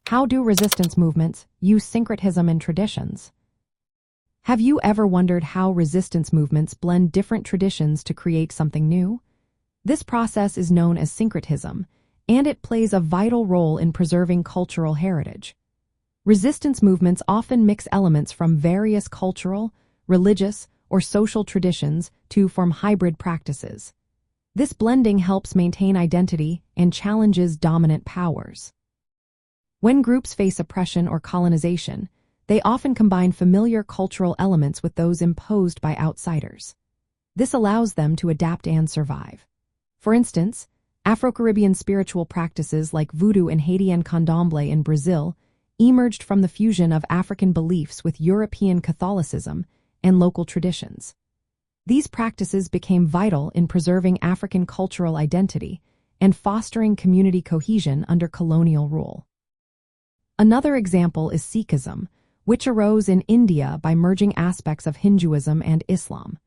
How do resistance movements use syncretism and traditions? Have you ever wondered how resistance movements blend different traditions to create something new? This process is known as syncretism, and it plays a vital role in preserving cultural heritage. Resistance movements often mix elements from various cultural, religious, or social traditions to form hybrid practices. This blending helps maintain identity and challenges dominant powers. When groups face oppression or colonization, they often combine familiar cultural elements with those imposed by outsiders. This allows them to adapt and survive. For instance, Afro-Caribbean spiritual practices like voodoo in Haiti and candomblé in Brazil emerged from the fusion of African beliefs with European Catholicism and local traditions. These practices became vital in preserving African cultural identity and fostering community cohesion under colonial rule. Another example is Sikhism, which arose in India by merging aspects of Hinduism and Islam.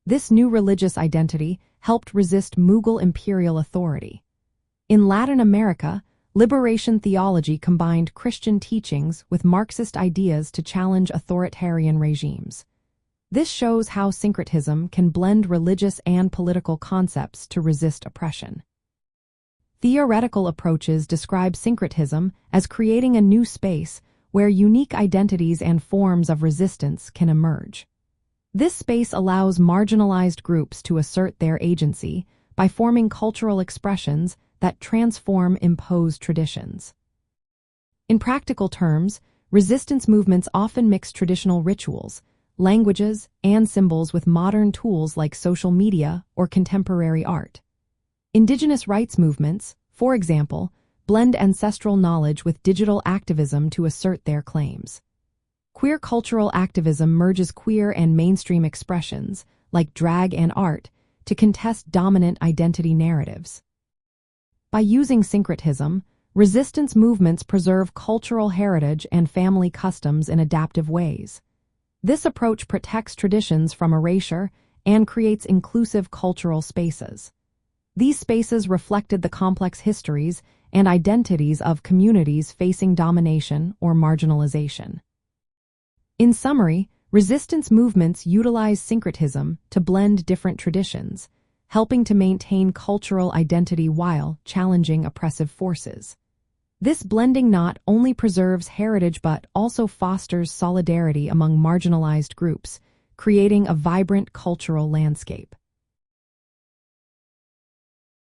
This new religious identity helped resist Mughal imperial authority. In Latin America, Liberation Theology combined Christian teachings with Marxist ideas to challenge authoritarian regimes. This shows how syncretism can blend religious and political concepts to resist oppression. Theoretical approaches describe syncretism as creating a new space where unique identities and forms of resistance can emerge. This space allows marginalized groups to assert their agency by forming cultural expressions that transform imposed traditions. In practical terms, resistance movements often mix traditional rituals, languages, and symbols with modern tools like social media or contemporary art. Indigenous rights movements, for example, blend ancestral knowledge with digital activism to assert their claims. Queer cultural activism merges queer and mainstream expressions, like drag and art, to contest dominant identity narratives. By using syncretism, resistance movements preserve cultural heritage and family customs in adaptive ways. This approach protects traditions from erasure and creates inclusive cultural spaces. These spaces reflected the complex histories and identities of communities facing domination or marginalization. In summary, resistance movements utilize syncretism to blend different traditions, helping to maintain cultural identity while challenging oppressive forces. This blending not only preserves heritage but also fosters solidarity among marginalized groups, creating a vibrant cultural landscape.